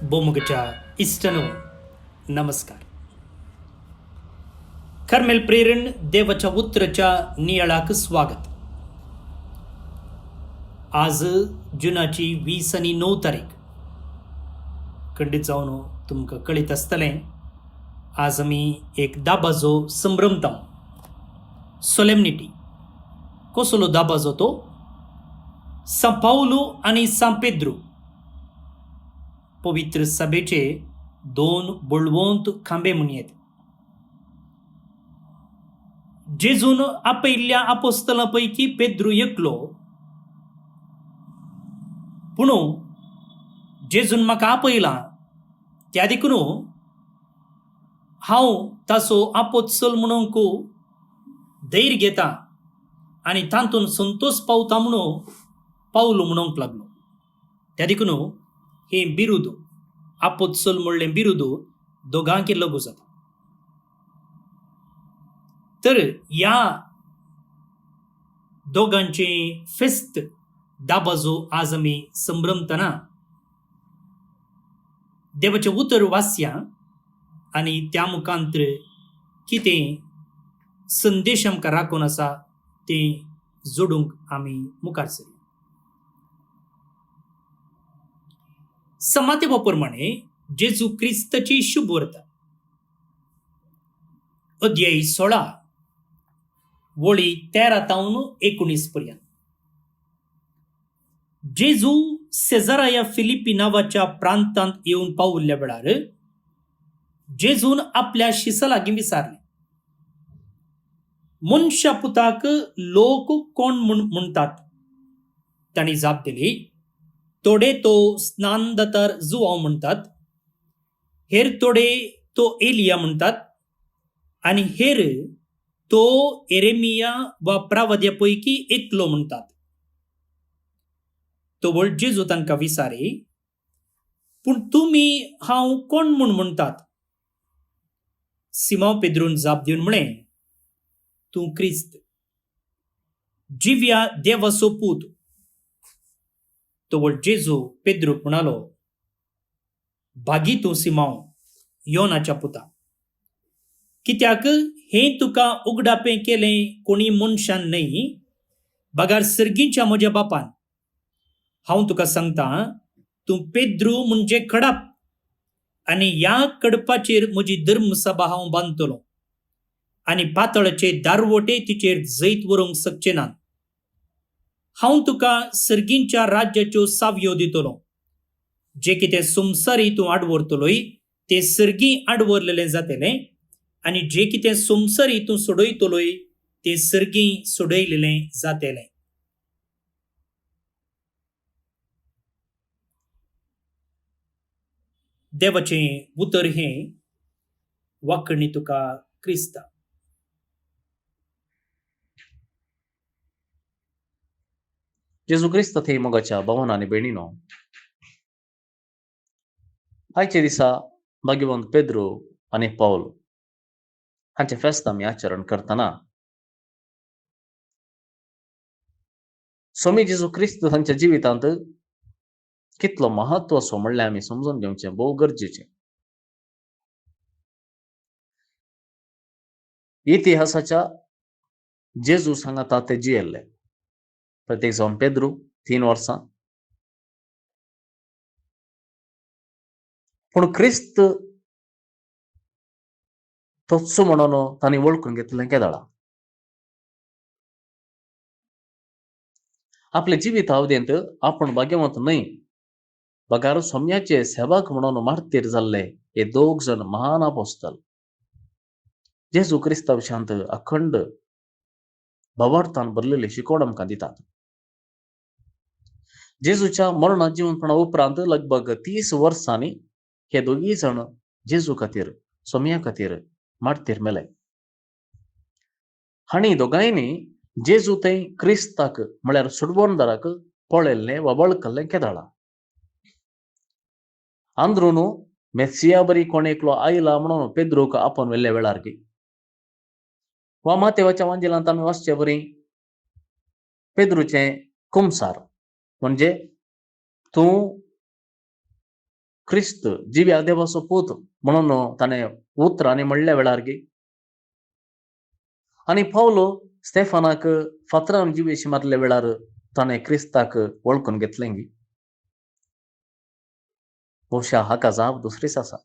बोमुगच्या इष्टनो नमस्कार. कर्मेल प्रेरण देवाच्या उतरच्या नियाळाक स्वागत. आज जुनाची 20 आणि 9 तारीख. खंडित जावन तुमकां कळीत आसतलें, आज आमी एक दाबाजो संभ्रमता, सोलेमनिटी. कसलो दाबाजो तो? सा पावलो आणि सा पेद्रू पवित्र सभेचे 2 बळवंत खांबे म्हणयेत. जेजून आपयल्ल्या आपोस्तलांपैकी पेद्रू एकलो, पूण जेजून म्हाका आपयला त्या देखून हांव ताचो आपोस्तल म्हणूंक धैर्य घेता आनी तातूंत संतोष पावता म्हणून पावलो म्हणूंक लागलो. त्या देखून हे बिरुद, आपोस्तल म्हणलें बिरुद दोगांकी लागू जाता. तर ह्या दोगांचे फेस्त दाबाजो आज आमी संभ्रमतना देवाचें उतर वाचया आनी त्या मुखांतर कितें संदेश आमकां राखून आसा तें जोडूंक आमी मुखार सरया. समातेवा प्रमाणे जेजू क्रिस्ताची शुभ वर्ता, अध्याय 16 वळी 13 तावन 19 पर्यंत. जेजू सेजाराया फिलिपी नावाच्या प्रांतांत येवन पावल्ल्या वेळार जेजून आपल्या शिसा लागीं विचारलें, मनशा पुताक लोक कोण म्हणटात? तांणी जाप दिली, थोडे तो स्नानदातार जुवांव म्हणटात, हेर थोडे तो एलिया म्हणटात, आनी हेर तो एरेमिया वा प्रवाद्यापैकी एकलो म्हणटात. तो वळ जेजू तांकां विचारे, पूण तुमी हांव कोण म्हूण म्हणटात? सिमोन पेद्रून जाप दिवन म्हळें, तूं क्रिस्त, जिव्या देवाचो पूत. तो वळ जेजू पेद्रूक म्हणालो, भागी तूं सिमोन, योनाच्या पुता, कित्याक हें तुका उगडापें केलें कोणी मनशान न्हय, बगार सर्गीच्या म्हज्या बापान. हांव तुका सांगतां, तूं पेद्रू म्हणजे खडप, आनी ह्या कडपाचेर म्हजी धर्मसभा हांव बांदतलों, आनी पातळाचे दारवटे तिचेर जैत व्हरूंक शकचे नात. हांव तुका सर्गींच्या राज्याच्यो सावयो दितलों. जे कितें संवसारी तूं आडवरतलोय तें सर्गीं आडवरलेलें जातलें, आनी जे कितें संवसारी तूं सोडयतलोय तें सर्गीं सोडयलेलें जातलें. देवाचें उतर हें, वाखणी तुका क्रिस्ता. जेजू क्रिस्त थंय मोगाच्या भावांनो आनी भयणीनो, आयच्या दिसा भाग्यवंत पेद्रू आनी पावल हांचे फेस्त आमी आचरण करतना स्वामी जेजू क्रिस्त तांच्या जिवितांत कितलो महत्वाचो म्हणलें आमी समजून घेवचें भोव गरजेचें. इतिहासाच्या जेजू सांगाता ते जियेल्ले. प्रत्येक जावन पेद्रू 3 वर्सां, पूण क्रिस्त तोच म्हणून तांणी वळखून घेतलें केदाळा. आपल्या जिविता अवधेंत आपूण भाग्यवंत न्हय, बगार सोम्याचे सेवक म्हणून मार्तीर जाल्ले हे 2 जण महान आपोस्तल जेजू क्रिस्ता विशांत अखंड भावार्थान भरलेली शिकवण आमकां दितात. जेजूच्या मरणा जिवंतपणा उपरांत लगभग 30 वर्सांनी हे दोगी जण जेजू खातीर, सोम्या खातीर मार्तीर मेले. हांणी दोगांयनी जेजू थंय क्रिस्ताक म्हळ्यार सुडवणदाराक पळयल्लें वा वळखलें केदाळा. अंदरून मेस्सिया बरी कोण एकलो आयला म्हणून पेद्रूक आपोवन व्हेल्ल्या वेळार वा मातेवाच्या वांजेलांत आमी वाचचे बरी पेद्रूचें कुमसार म्हणजे तूं क्रिस्त जिव्या देवाचो पूत म्हणून ताणें उतरांनी म्हणल्या वेळार गी. आनी पावलो स्तेफानाक फातरान जिवेशी मारल्या वेळार ताणें क्रिस्ताक वळखून घेतलें गी. भोवशा हाका जाप दुसरीच आसा.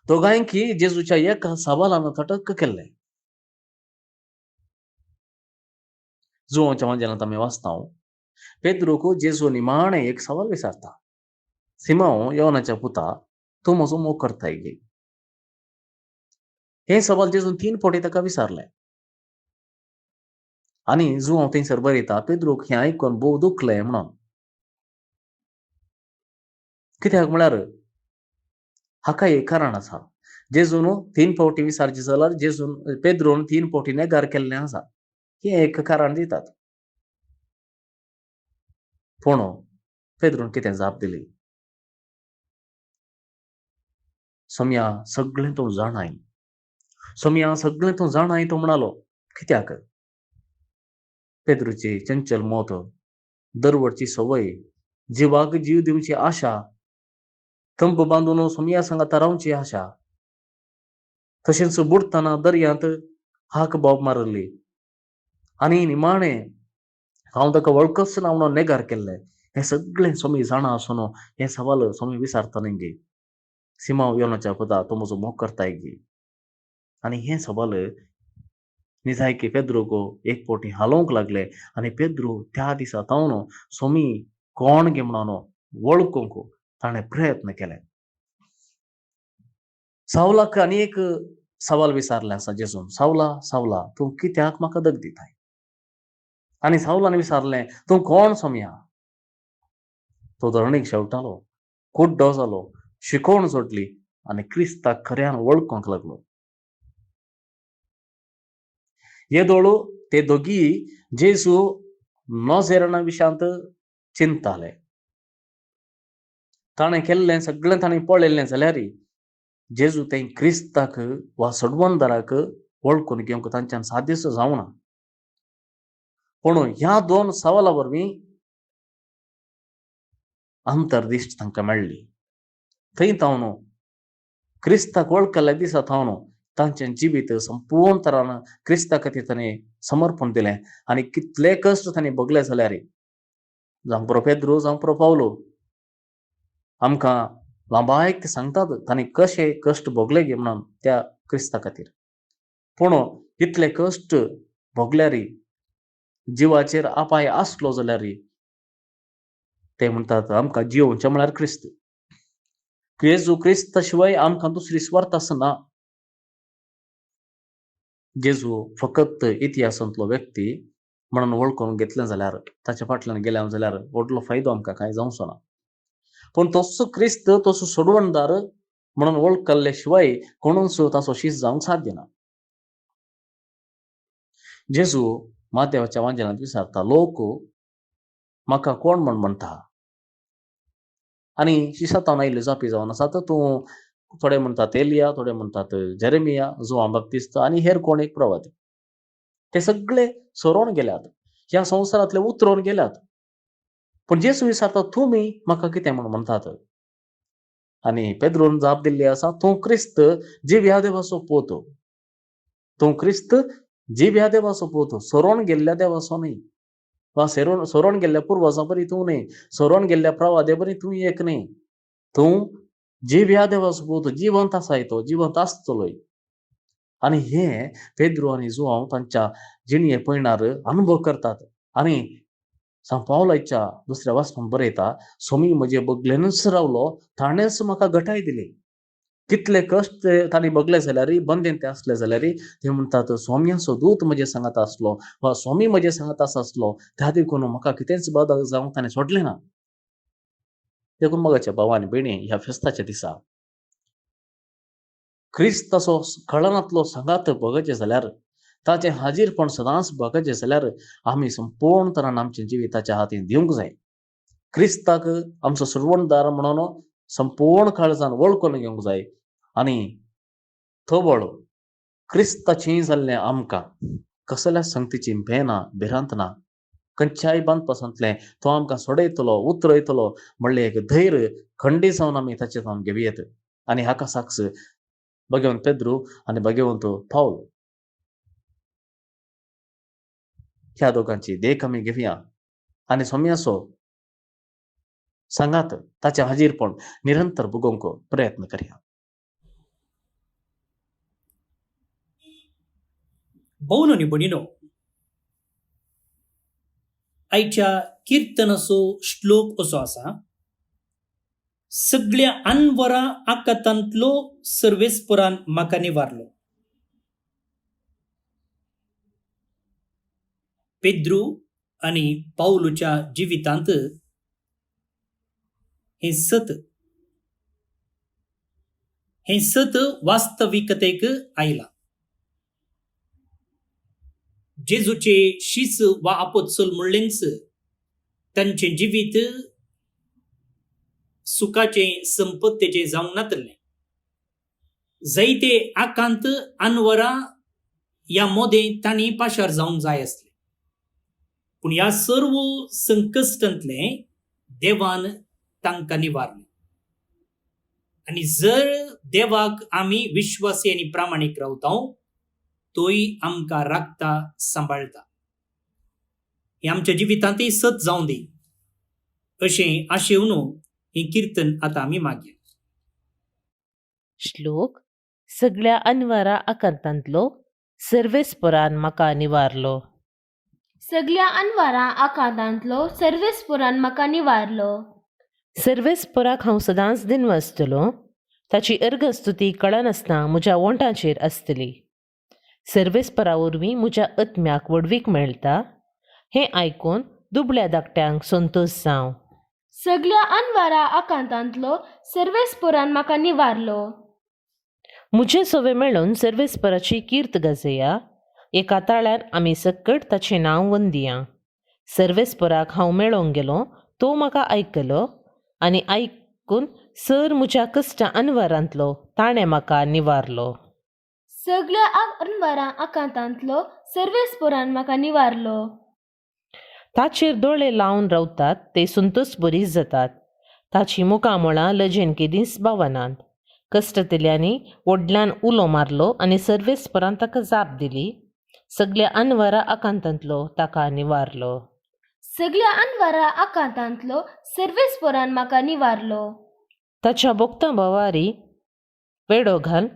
दोगांयकी जेजूच्या एका सवालान तटक्क केल्लें. जुवांच्या वांजेलांत आमी वाचतां, पेद्रूक जेजू निमाणें एक सवाल विचारता. सिमोन योनाच्या पुता, तूं म्हजो मोग करताय गी? हे सवाल जेजून 3 फावटी ताका विचारले. आनी जुवांव थंयसर बरयता, पेद्रूक हें आयकून भोव दुखलें म्हणून. कित्याक म्हळ्यार हाका एक कारण आसा. जेजून 3 फावटी विचारचे जाल्यार जेजून पेद्रून 3 फावटी नेगार केल्लें आसा. हें एक कारण दितात. पूण पेद्रून कितें जाप दिली? सोम्या सगळें तूं जाणाय. सोम्या सगळें तूं जाणाय तो म्हणालो. कित्याक? पेद्रूची चंचल मोत, दरवडची संवय, जिवाक जीव दिवची आशा, थंब बांदून सोम्या सांगाता रावची आशा, तशेंच बुडतना दर्यांत हाक बोब मारली आनी निमाणें हांव ताका वळखच ना म्हणून नेगार केल्लें. हें सगळें सोमी जाणा आसून हे सवाल सोमी विचारता न्ही गे. सिमोन योनाच्या पुता, तूं म्हजो मोग करताय गी? आनी हे सवाल निजायकी पेद्रूक एक फावटी हालोवंक लागले आनी पेद्रू त्या दिसा तावन सोमी कोण गे म्हणून वळखूंक ताणें प्रयत्न केले. सावलाक आनी एक सवाल विचारले आसा जेजून. सावला, सावला, तूं कित्याक म्हाका दग दिताय? आनी सावलान विचारलें, तूं कोण सोम्या? तो धरणीक शेवटालो, कुड्डो जालो, शिकोवण सोडली आनी क्रिस्ताक खऱ्यान वळखूंक लागलो. येदोळ ते दोगी जेजू नोजेराना विशांत चिंतताले. ताणें केल्लें सगळें ताणें पळयलें जाल्यार जेजू तें क्रिस्ताक वा सडवणदाराक वळखून घेवंक तांच्यान साध्यच जावना. पूण ह्या 2 सवालां वरवीं अंतरदिश्ट तांकां मेळ्ळी. थंय तावन क्रिस्ताक वळखल्या दिसा तावन तांचें जिवीत संपूर्ण तरान क्रिस्ता खातीर ताणें समर्पण दिलें आनी कितले कश्ट ताणें भोगले जाल्यार जावं पुरो पेद्रू जावं पुरो पावलो आमकां लांबायक ते सांगतात ताणें कशे कश्ट भोगले गे म्हणून त्या क्रिस्ता खातीर. पूण इतले कश्ट भोगल्यार जिवाचेर अपाय आसलो जाल्यार ते म्हणटात आमकां जिवोवचें म्हळ्यार क्रिस्त. जेजू क्रिस्ता शिवाय आमकां दुसरी स्वार्थ आसना. जेजू फकत इतिहासांतलो व्यक्ती म्हणून वळखून घेतलें जाल्यार ताच्या फाटल्यान गेले जाल्यार व्हडलो फायदो आमकां कांय जावचो ना. पूण तोच क्रिस्त तसो सोडवणदार म्हणून वळखले शिवाय कोणूच ताचो शीस जावंक साध्य ना. जेजू मातेवाच्या वांजेलांत विचारता, लोक म्हाका कोण म्हूण म्हणटा? आनी शिसातावन आयिल्ल्यो जापी जावन आसात. तूं थोडे म्हणटात एलिया, थोडे म्हणटात जेरेमिया, जुआन बाप्तिस्त आनी हेर कोण एक प्रवादी. ते सगळे सोरोवन गेल्यात. ह्या संवसारांतले उतरोवन गेल्यात. पूण जेजू विचारता, तुमी म्हाका कितें म्हूण म्हणटात? आनी पेद्रून जाप दिल्ली आसा, तूं क्रिस्त जिव्या देवाचो पूत. तूं क्रिस्त जिव्या देवाचो पूत, सोरोवन गेल्ल्या देवाचो न्ही. वा सोरोवन गेल्ल्या पुर्वजां परी तूं न्ही. सोरोवन गेल्ल्या प्रवादे परी तूं एक न्ही. तूं जिव्या देवाचो पूत, जिवंत आसाय तो, जिवंत आसतलोय. आनी हें पेद्रू आनी जुआंव तांच्या जिणये पयणार अनुभव करतात. आनी सांत पावलाच्या दुसऱ्या वाचनांत बरयता, सोमी म्हजे बगलेनूच रावलो, ताणेंच म्हाका घटाय दिली. कितले कश्ट ताणें भोगले जाल्यार बंदेन ते आसले जाल्यार ते म्हणटात, सोम्याचो दूत म्हजे सांगात आसलो वा सोमी म्हजे सांगात आसलो, त्या देखून म्हाका कितेंच बादा जावंक ताणें सोडलें ना. देखून मोगाच्या भाव आनी भयणी, ह्या फेस्ताच्या दिसा क्रिस्ताचो कळनांतलो सांगात भोगचे जाल्यार, ताचें हाजीरपण सदांच भोगचे जाल्यार आमी संपूर्ण तरान आमचें जिवीत ताच्या हातीन दिवंक जाय. क्रिस्ताक आमचो सोडवणदार म्हणून संपूर्ण काळजान वळखून घेवंक जाय. आनी थोबळ क्रिस्ताचीं जाल्लें आमकां कसल्या संगतीची भेना भिरांत ना. खंयच्याय बांदपासूंतलें तो आमकां सोडयतलो उतरयतलो म्हणलें एक धैर्य खंडी जावन आमी ताचे जावन घेवयेत. आनी हाका साक्ष भगवंत पेद्रू आनी भगवंत पावल ह्या दोगांची देख आमी घेवया आनी सोम्याचो सांगात ताचें हाजीरपण निरंतर भोगोवंक प्रयत्न करया. भोवन आनी भयणीनो, आयच्या किर्तनाचो श्लोक असो आसा, सगळ्या अनवरां आकांतांतलो सर्वेस्परान म्हाका निवारलो. पेद्रू आनी पावलुच्या जिवितांत हें सत वास्तविकतेक आयलां. जेजूचे शीस वा आपोत्सल म्हणलेंच तांचें जिवीत सुखाचें संपत्तेचें जावंक नातलें. जायते आकांत अनवरां ह्या मोदें तांणी पाशार जावंक जाय आसलें. पूण ह्या सर्व संकश्टांतलें देवान तांकां निवारलें. आनी जर देवाक आमी विश्वासी आनी प्रामाणीक रावता, तोय आमकां राखता, सांबाळटा. हें आमच्या जिवितांतय सत जावं दी अशें आशेवन हें किर्तन आतां आमी मागया. श्लोक. सगळ्या अनवरा आकांतांतलो सर्वेस्परान म्हाका निवारलो. सगळ्या अनवरा आकांतांतलो सर्वेस्परान म्हाका निवारलो. सर्वेस्पराक हांव सदांच दिनव आसतलो. ताची अर्गस्तुती कळनासतना म्हज्या वोंटाचेर आसतली. सर्वेस्परा वरवीं म्हज्या आत्म्याक वडवीक मेळटा. हें आयकून दुबळ्या धाकट्यांक संतोश जावं. सगळ्या अनवरा आकांतांतलो सर्वेस्परान म्हाका निवारलो. म्हजे सवे मेळून सर्वेस्पराची कीर्त गाजया. एका ताळ्यार आमी सकट ताचें नांव वंदिया. सर्वेस्पराक हांव मेळोंक गेलो, तो म्हाका आयकलो आनी आयकून सर म्हज्या कश्ट अनवरांतलो ताणें म्हाका निवारलो. सगळ्या अनवरा आकांतांतलो सर्वेस्परान म्हाका निवारलो. ताचेर दोळे लावन रावतात ते संतोश बरी जातात. ताची मुखामळां लजेन केदींच भावनांत. कश्टतल्यांनी व्हडल्यान उलो मारलो आनी सर्वेस्परान ताका जाप दिली. सगळ्या अनवरा आकांतांतलो ताका निवारलो. सगळ्या अनवरा आकांतांतलो सर्वेस्परान म्हाका निवारलो. ताच्या भोगता भोवारी वेडो घाल.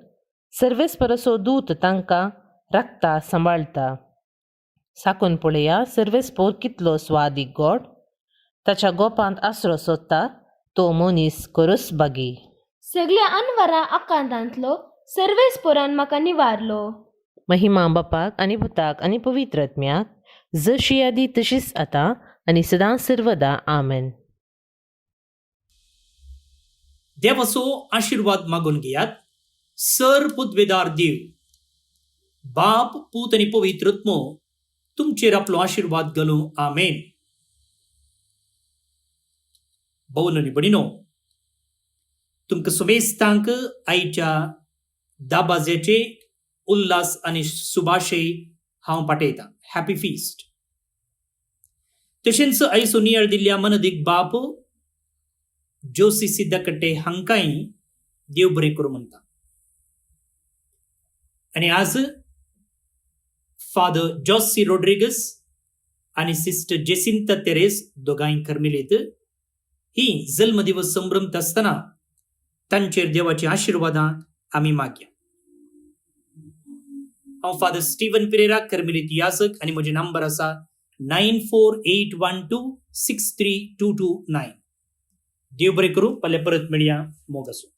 सर्वेस्पराचो दूत तांकां राखता, सांबाळटा. साकून पळया सर्वेस्पर कितलो स्वादीक गोड. ताच्या गोपांत आसरो सोदता तो मनीस खरोच बागी. सगळ्या अनवरा आकांतांतलो सर्वेस्परान म्हाका निवारलो. महिमा बापाक आनी पुताक आनी पवित्र आत्म्याक, जशी आदी तशीच आतां आनी सदां सर्वदा. आमेन. देवाचो आशीर्वाद मागून घेयात. सर पुतवेदार देव, बाप, पूत आनी पवित्र आत्मो तुमचेर आपलो आशीर्वाद घालूं. आमेन. भोवन आनी भयणीनो, तुमकां समेस्तांक आयच्या दाबाज्याचे उल्हास आनी सुभाशय हांव पाठयतां. Happy fist. तशेंच आयचो नियाळ दिल्ल्या मनदीक बाप जोशी सिद्धकट्टे हांकांय देव बरें करूं म्हणटा. आनी आज फादर जॉसी रोड्रिगस आनी सिस्टर जेसिंता तेरेस दोगांय कर्मेलीत ही जल्मदिवस संभ्रमत आसतना तांचेर देवाची आशिर्वादां आमी मागया. हांव फादर स्टीवन पेरेरा कर्मेलीत याजक आनी म्हजे नंबर आसा 9481263229. देव बरें करूं. फाल्यां परत मेळया. मोग आसूं.